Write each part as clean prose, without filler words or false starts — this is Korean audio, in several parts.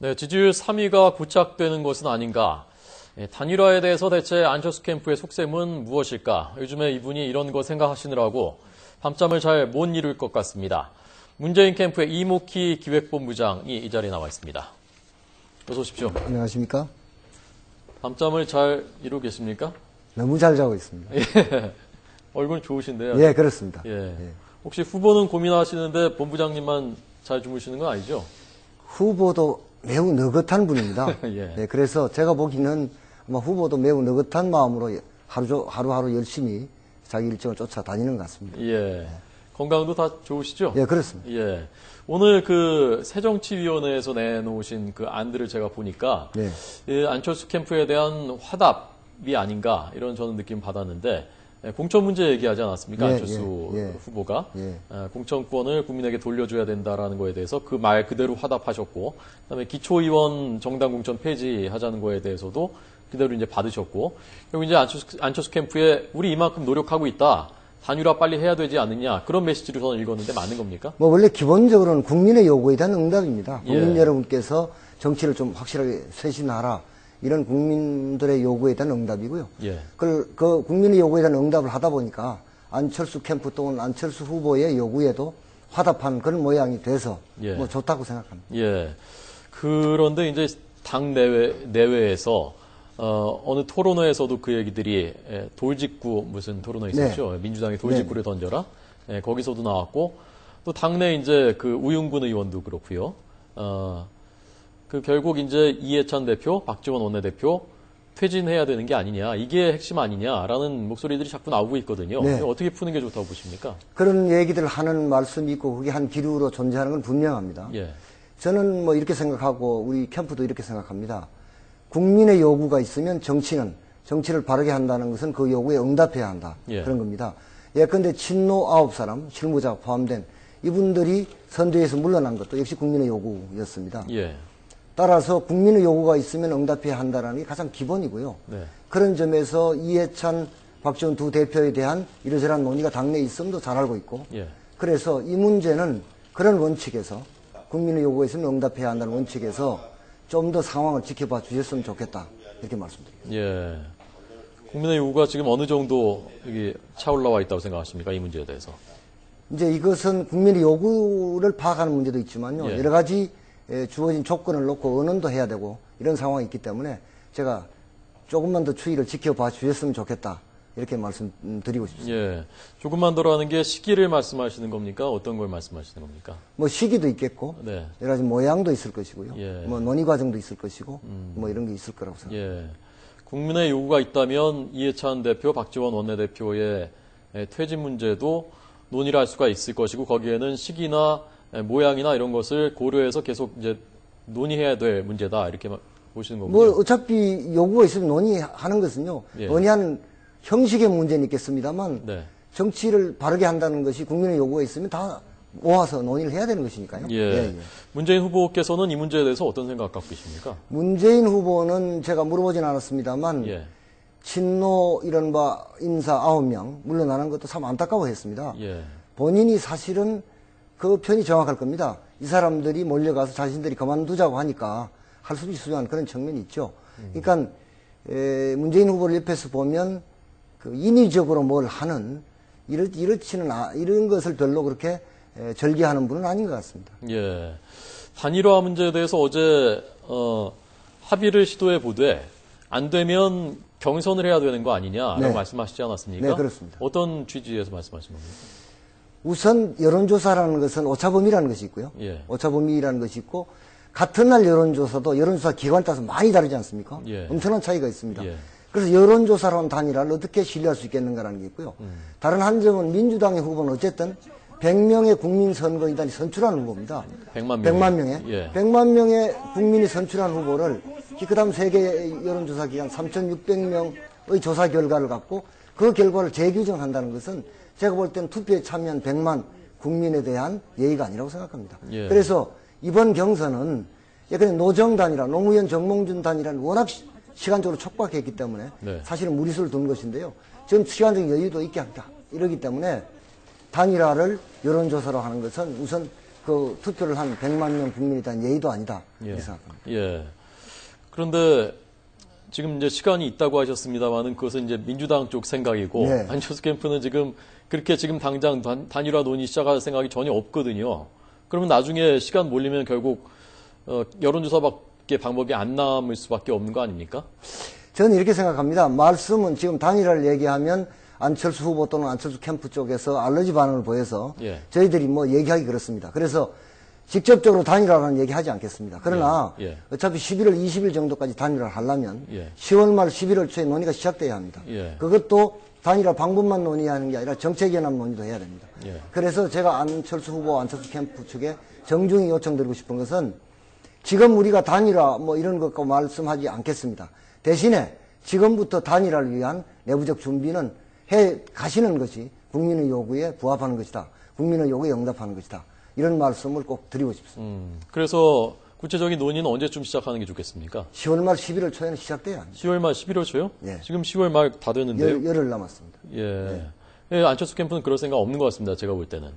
네, 지지율 3위가 고착되는 것은 아닌가? 단일화에 대해서 대체 안철수 캠프의 속셈은 무엇일까? 요즘에 이분이 이런 거 생각하시느라고 밤잠을 잘 못 이룰 것 같습니다. 문재인 캠프의 이목희 기획본부장이 이 자리에 나와 있습니다. 어서 오십시오. 안녕하십니까? 밤잠을 잘 이루고 계십니까? 너무 잘 자고 있습니다. 예. 얼굴 좋으신데요. 예, 그렇습니다. 예. 혹시 후보는 고민하시는데 본부장님만 잘 주무시는 건 아니죠? 후보도 매우 느긋한 분입니다. 예. 예, 그래서 제가 보기에는 아마 후보도 매우 느긋한 마음으로 하루하루 열심히 자기 일정을 쫓아다니는 것 같습니다. 예. 건강도 다 좋으시죠? 예, 그렇습니다. 예. 오늘 그 새정치위원회에서 내놓으신 그 안들을 제가 보니까 예. 예, 안철수 캠프에 대한 화답이 아닌가 이런 저는 느낌 받았는데 공천 문제 얘기하지 않았습니까? 예, 안철수 예, 예. 후보가 예. 공천권을 국민에게 돌려줘야 된다라는 거에 대해서 그 말 그대로 화답하셨고, 그다음에 기초의원 정당 공천 폐지하자는 거에 대해서도 그대로 이제 받으셨고, 그리고 이제 안철수 캠프에 우리 이만큼 노력하고 있다. 단일화 빨리 해야 되지 않느냐 그런 메시지를 저는 읽었는데 맞는 겁니까? 뭐 원래 기본적으로는 국민의 요구에 대한 응답입니다. 국민 예. 여러분께서 정치를 좀 확실하게 쇄신하라. 이런 국민들의 요구에 대한 응답이고요. 예. 그 국민의 요구에 대한 응답을 하다 보니까 안철수 캠프 또는 안철수 후보의 요구에도 화답한 그런 모양이 돼서 예. 뭐 좋다고 생각합니다. 예. 그런데 이제 당 내외에서 어느 토론회에서도 그 얘기들이 돌직구 무슨 토론회 있었죠? 네. 민주당이 돌직구를 던져라. 예, 거기서도 나왔고 또 당내 이제 그 우윤근 의원도 그렇고요. 그 결국 이제 이해찬 대표, 박지원 원내대표 퇴진해야 되는 게 아니냐, 이게 핵심 아니냐라는 목소리들이 자꾸 나오고 있거든요. 네. 어떻게 푸는 게 좋다고 보십니까? 그런 얘기들을 하는 말씀이 있고 그게 한 기류로 존재하는 건 분명합니다. 예. 저는 뭐 이렇게 생각하고 우리 캠프도 이렇게 생각합니다. 국민의 요구가 있으면 정치를 바르게 한다는 것은 그 요구에 응답해야 한다. 예. 그런 겁니다. 예컨대 친노 9사람, 실무자가 포함된 이분들이 선대에서 물러난 것도 역시 국민의 요구였습니다. 예. 따라서 국민의 요구가 있으면 응답해야 한다는 게 가장 기본이고요. 네. 그런 점에서 이해찬, 박지원 두 대표에 대한 이러저러한 논의가 당내에 있음도 잘 알고 있고 예. 그래서 이 문제는 그런 원칙에서 국민의 요구가 있으면 응답해야 한다는 원칙에서 좀 더 상황을 지켜봐 주셨으면 좋겠다. 이렇게 말씀드립니다. 예. 국민의 요구가 지금 어느 정도 여기 차올라와 있다고 생각하십니까? 이 문제에 대해서. 이제 이것은 국민의 요구를 파악하는 문제도 있지만요. 예. 여러 가지 주어진 조건을 놓고 언언도 해야 되고 이런 상황이 있기 때문에 제가 조금만 더 추이를 지켜봐 주셨으면 좋겠다. 이렇게 말씀드리고 싶습니다. 예. 조금만 더라는 게 시기를 말씀하시는 겁니까? 어떤 걸 말씀하시는 겁니까? 뭐 시기도 있겠고 네. 여러 가지 모양도 있을 것이고요. 예. 뭐 논의 과정도 있을 것이고 뭐 이런 게 있을 거라고 생각합니다. 예. 국민의 요구가 있다면 이해찬 대표, 박지원 원내대표의 퇴진 문제도 논의를 할 수가 있을 것이고 거기에는 시기나 모양이나 이런 것을 고려해서 계속 이제 논의해야 될 문제다 이렇게 보시는 거군요. 뭐 어차피 요구가 있으면 논의하는 것은요. 예. 논의하는 형식의 문제는 있겠습니다만 네. 정치를 바르게 한다는 것이 국민의 요구가 있으면 다 모아서 논의를 해야 되는 것이니까요. 예. 문재인 후보께서는 이 문제에 대해서 어떤 생각 갖고 계십니까? 문재인 후보는 제가 물어보진 않았습니다만 예. 친노 이른바 인사 9명 물러나는 것도 참 안타까워했습니다. 예. 본인이 사실은 그 편이 정확할 겁니다. 이 사람들이 몰려가서 자신들이 그만두자고 하니까 할 수도 있으면 그런 측면이 있죠. 그러니까 문재인 후보를 옆에서 보면 그 인위적으로 뭘 하는 이런 것을 별로 그렇게 절개하는 분은 아닌 것 같습니다. 예. 단일화 문제에 대해서 어제 합의를 시도해 보되 안 되면 경선을 해야 되는 거 아니냐라고 네. 말씀하시지 않았습니까? 네, 그렇습니다. 어떤 취지에서 말씀하신 겁니까? 우선 여론조사라는 것은 오차범위라는 것이 있고요. 예. 오차범위라는 것이 있고 같은 날 여론조사도 여론조사 기관 따라서 많이 다르지 않습니까? 예. 엄청난 차이가 있습니다. 예. 그래서 여론조사론 단일화를 어떻게 신뢰할 수 있겠는가라는 게 있고요. 다른 한 점은 민주당의 후보는 어쨌든 100명의 국민선거인단이 선출한 후보입니다. 100만 명. 100만 명의. 예. 100만 명의 국민이 선출한 후보를 그 다음 세계 여론조사 기관 3,600명의 조사 결과를 갖고 그 결과를 재규정한다는 것은 제가 볼 때는 투표에 참여한 100만 국민에 대한 예의가 아니라고 생각합니다. 예. 그래서 이번 경선은 예컨대 노정 단일화, 노무현 정몽준 단일화는 워낙 시간적으로 촉박했기 때문에 네. 사실은 무리수를 둔 것인데요. 지금 시간적인 여유도 있게 합니다. 이러기 때문에 단일화를 여론조사로 하는 것은 우선 그 투표를 한 100만 명 국민에 대한 예의도 아니다. 예. 이렇게 생각합니다. 예. 그런데 지금 이제 시간이 있다고 하셨습니다만은 그것은 이제 민주당 쪽 생각이고 네. 안철수 캠프는 지금 그렇게 지금 당장 단일화 논의 시작할 생각이 전혀 없거든요. 그러면 나중에 시간 몰리면 결국 여론조사밖에 방법이 안 남을 수밖에 없는 거 아닙니까? 저는 이렇게 생각합니다. 말씀은 지금 단일화를 얘기하면 안철수 후보 또는 안철수 캠프 쪽에서 알러지 반응을 보여서 예. 저희들이 뭐 얘기하기 그렇습니다. 그래서 직접적으로 단일화라는 얘기 하지 않겠습니다. 그러나 예. 어차피 11월 20일 정도까지 단일화를 하려면 예. 10월 말 11월 초에 논의가 시작돼야 합니다. 예. 그것도 단일화 방법만 논의하는 게 아니라 정책연합 논의도 해야 됩니다. 예. 그래서 제가 안철수 후보, 안철수 캠프 측에 정중히 요청드리고 싶은 것은 지금 우리가 단일화 뭐 이런 것과 말씀하지 않겠습니다. 대신에 지금부터 단일화를 위한 내부적 준비는 해 가시는 것이 국민의 요구에 부합하는 것이다. 국민의 요구에 응답하는 것이다. 이런 말씀을 꼭 드리고 싶습니다. 그래서 구체적인 논의는 언제쯤 시작하는 게 좋겠습니까? 10월 말 11월 초에는 시작돼야 합니다. 10월 말 11월 초요? 예. 지금 10월 말 다 됐는데요. 열흘 남았습니다. 예. 예, 안철수 캠프는 그럴 생각 없는 것 같습니다. 제가 볼 때는.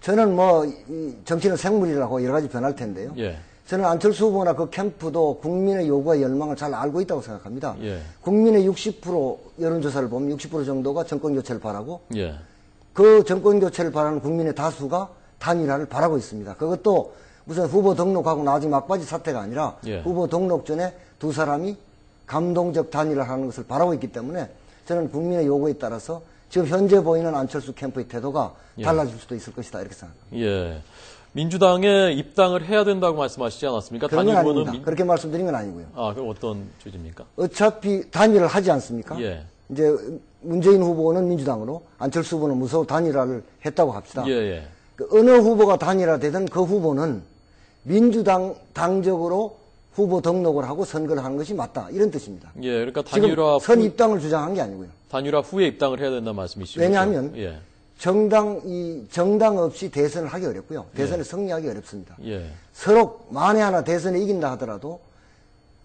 저는 뭐 이 정치는 생물이라고 여러 가지 변할 텐데요. 예. 저는 안철수 후보나 그 캠프도 국민의 요구와 열망을 잘 알고 있다고 생각합니다. 예. 국민의 60% 여론조사를 보면 60% 정도가 정권교체를 바라고 예. 그 정권교체를 바라는 국민의 다수가 단일화를 바라고 있습니다. 그것도 무슨 후보 등록하고 나중에 막바지 사태가 아니라 예. 후보 등록 전에 두 사람이 감동적 단일화를 하는 것을 바라고 있기 때문에 저는 국민의 요구에 따라서 지금 현재 보이는 안철수 캠프의 태도가 달라질 수도 있을 것이다 이렇게 생각합니다. 예. 민주당에 입당을 해야 된다고 말씀하시지 않았습니까? 그런 건 단일화는 아닙니다. 그렇게 말씀드린 건 아니고요. 아, 그럼 어떤 취지입니까? 어차피 단일화를 하지 않습니까? 예. 이제 문재인 후보는 민주당으로 안철수 후보는 무서워 단일화를 했다고 합시다. 예, 예. 그 어느 후보가 단일화되든 그 후보는 민주당 당적으로 후보 등록을 하고 선거를 하는 것이 맞다. 이런 뜻입니다. 예, 그러니까 지금 선 입당을 주장한 게 아니고요. 단일화 후에 입당을 해야 된다는 말씀이시죠? 왜냐하면 예. 정당 없이 대선을 하기 어렵고요. 대선에 승리하기 어렵습니다. 예. 서로 만에 하나 대선에 이긴다 하더라도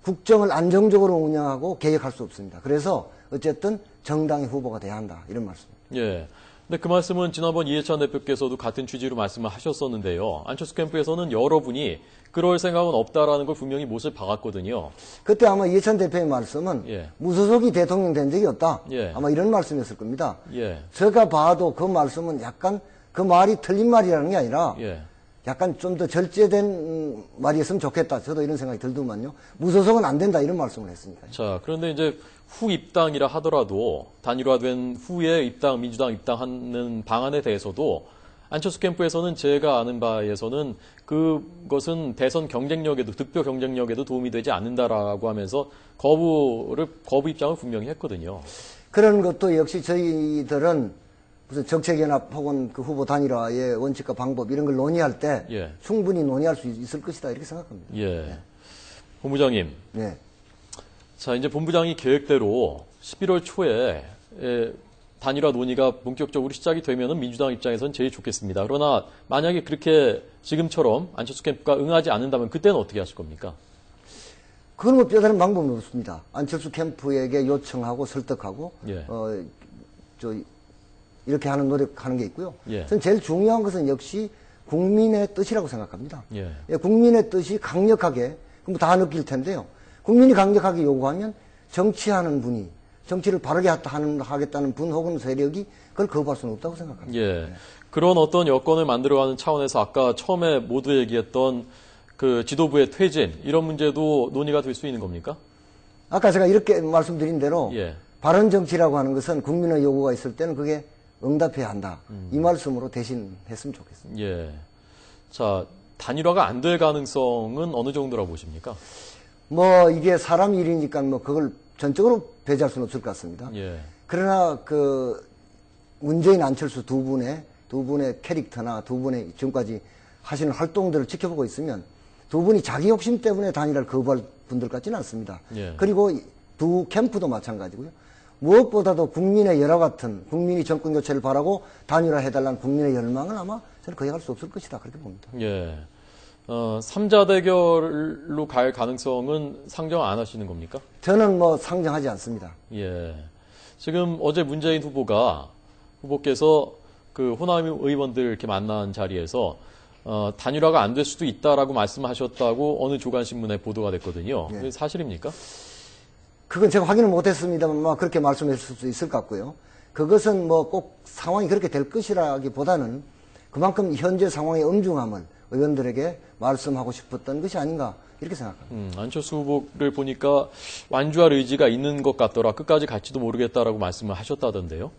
국정을 안정적으로 운영하고 개혁할 수 없습니다. 그래서 어쨌든 정당의 후보가 돼야 한다. 이런 말씀입니다. 예. 근데 그 말씀은 지난번 이해찬 대표께서도 같은 취지로 말씀을 하셨었는데요. 안철수 캠프에서는 여러분이 그럴 생각은 없다라는 걸 분명히 못을 박았거든요. 그때 아마 이해찬 대표의 말씀은 예. 무소속이 대통령 된 적이 없다. 예. 아마 이런 말씀이었을 겁니다. 예. 제가 봐도 그 말씀은 약간 그 말이 틀린 말이라는 게 아니라 예. 약간 좀 더 절제된 말이었으면 좋겠다. 저도 이런 생각이 들더만요. 무소속은 안 된다 이런 말씀을 했으니까요. 자, 그런데 이제 후 입당이라 하더라도 단일화된 후에 입당, 민주당 입당하는 방안에 대해서도 안철수 캠프에서는 제가 아는 바에서는 그것은 대선 경쟁력에도, 득표 경쟁력에도 도움이 되지 않는다라고 하면서 거부 입장을 분명히 했거든요. 그런 것도 역시 저희들은 무슨 정책연합 혹은 그 후보 단일화의 원칙과 방법 이런 걸 논의할 때 예. 충분히 논의할 수 있을 것이다 이렇게 생각합니다. 예. 본부장님. 네. 자, 이제 본부장이 계획대로 11월 초에 단일화 논의가 본격적으로 시작이 되면은 민주당 입장에서는 제일 좋겠습니다. 그러나 만약에 그렇게 지금처럼 안철수 캠프가 응하지 않는다면 그때는 어떻게 하실 겁니까? 그건 뭐 뼈다른 방법은 없습니다. 안철수 캠프에게 요청하고 설득하고 예. 이렇게 하는 노력하는 게 있고요. 예. 저는 제일 중요한 것은 역시 국민의 뜻이라고 생각합니다. 예. 국민의 뜻이 강력하게 다 느낄 텐데요. 국민이 강력하게 요구하면 정치하는 분이 정치를 바르게 하겠다는 분 혹은 세력이 그걸 거부할 수는 없다고 생각합니다. 예. 그런 어떤 여건을 만들어가는 차원에서 아까 처음에 모두 얘기했던 그 지도부의 퇴진 이런 문제도 논의가 될 수 있는 겁니까? 아까 제가 이렇게 말씀드린 대로 예. 바른 정치라고 하는 것은 국민의 요구가 있을 때는 그게 응답해야 한다. 이 말씀으로 대신했으면 좋겠습니다. 예. 자, 단일화가 안 될 가능성은 어느 정도라고 보십니까? 뭐 이게 사람 일이니까 뭐 그걸 전적으로 배제할 수는 없을 것 같습니다. 예. 그러나 그 문재인 안철수 두 분의 캐릭터나 두 분의 지금까지 하시는 활동들을 지켜보고 있으면 두 분이 자기 욕심 때문에 단일화를 거부할 분들 같지는 않습니다. 예. 그리고 두 캠프도 마찬가지고요. 무엇보다도 국민의 열화 같은 국민이 정권 교체를 바라고 단일화해달라는 국민의 열망을 아마 저는 거역할 수 없을 것이다 그렇게 봅니다. 예. 3자 대결로 갈 가능성은 상정 안 하시는 겁니까? 저는 뭐 상정하지 않습니다. 예. 지금 어제 문재인 후보께서 그 호남 의원들 이렇게 만난 자리에서 단일화가 안 될 수도 있다라고 말씀하셨다고 어느 조간신문에 보도가 됐거든요. 네. 그게 사실입니까? 그건 제가 확인을 못했습니다만 그렇게 말씀했을 수도 있을 것 같고요. 그것은 뭐 꼭 상황이 그렇게 될 것이라기보다는 그만큼 현재 상황의 엄중함을 의원들에게 말씀하고 싶었던 것이 아닌가 이렇게 생각합니다. 안철수 후보를 보니까 완주할 의지가 있는 것 같더라. 끝까지 갈지도 모르겠다라고 말씀을 하셨다던데요.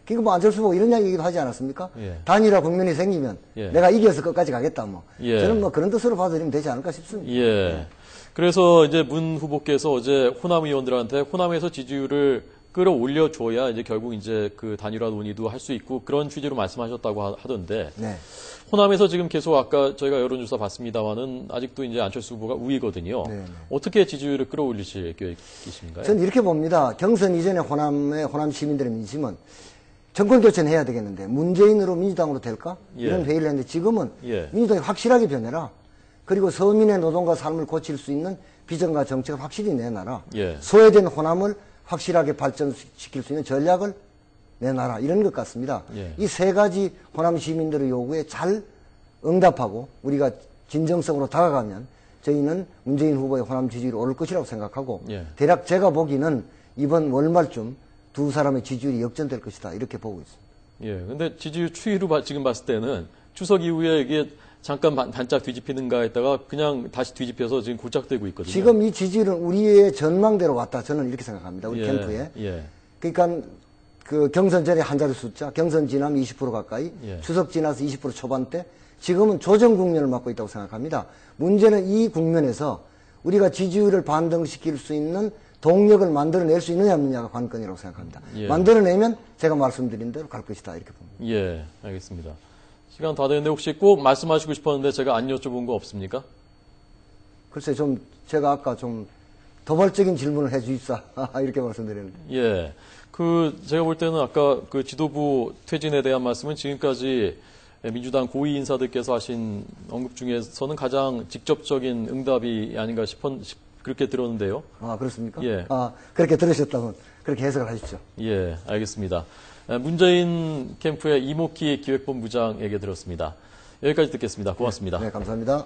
그러니까 뭐 안철수 후보 이런 이야기도 하지 않았습니까? 예. 단일화 국면이 생기면 예. 내가 이겨서 끝까지 가겠다 뭐. 예. 저는 뭐 그런 뜻으로 봐드리면 되지 않을까 싶습니다. 예. 그래서 이제 문 후보께서 어제 호남 의원들한테 호남에서 지지율을 끌어올려줘야 이제 결국 이제 그 단일화 논의도 할 수 있고 그런 취지로 말씀하셨다고 하던데. 네. 호남에서 지금 계속 아까 저희가 여론조사 봤습니다만은 아직도 이제 안철수 후보가 우위거든요. 네. 어떻게 지지율을 끌어올리실 계획이신가요? 저는 이렇게 봅니다. 경선 이전에 호남 시민들의 민심은 정권 교체는 해야 되겠는데 문재인으로 민주당으로 될까? 예. 이런 회의를 했는데 지금은 예. 민주당이 확실하게 변해라. 그리고 서민의 노동과 삶을 고칠 수 있는 비전과 정책을 확실히 내놔라. 예. 소외된 호남을 확실하게 발전시킬 수 있는 전략을 내놔라. 이런 것 같습니다. 예. 이 세 가지 호남 시민들의 요구에 잘 응답하고 우리가 진정성으로 다가가면 저희는 문재인 후보의 호남 지지율이 오를 것이라고 생각하고 예. 대략 제가 보기는 이번 월말쯤 두 사람의 지지율이 역전될 것이다. 이렇게 보고 있습니다. 예. 근데 지지율 추이로 지금 봤을 때는 추석 이후에 이게 잠깐 반짝 뒤집히는가 했다가 그냥 다시 뒤집혀서 지금 고착되고 있거든요. 지금 이 지지율은 우리의 전망대로 왔다. 저는 이렇게 생각합니다. 우리 예. 캠프에. 예. 그러니까 그 경선 전에 한 자리 숫자, 경선 지나면 20% 가까이, 예. 추석 지나서 20% 초반대, 지금은 조정 국면을 맞고 있다고 생각합니다. 문제는 이 국면에서 우리가 지지율을 반등시킬 수 있는 동력을 만들어낼 수 있느냐 없느냐가 관건이라고 생각합니다. 예. 만들어내면 제가 말씀드린 대로 갈 것이다 이렇게 봅니다. 예, 알겠습니다. 시간 다 됐는데 혹시 꼭 말씀하시고 싶었는데 제가 안 여쭤본 거 없습니까? 글쎄 좀 제가 아까 좀 도발적인 질문을 해 주십사 이렇게 말씀드렸는데. 예. 제가 볼 때는 아까 그 지도부 퇴진에 대한 말씀은 지금까지 민주당 고위 인사들께서 하신 언급 중에서는 가장 직접적인 응답이 아닌가 그렇게 들었는데요. 아, 그렇습니까? 예. 아, 그렇게 들으셨다면 그렇게 해석을 하십시오. 예, 알겠습니다. 문재인 캠프의 이모키 기획본부장에게 들었습니다. 여기까지 듣겠습니다. 고맙습니다. 네, 감사합니다.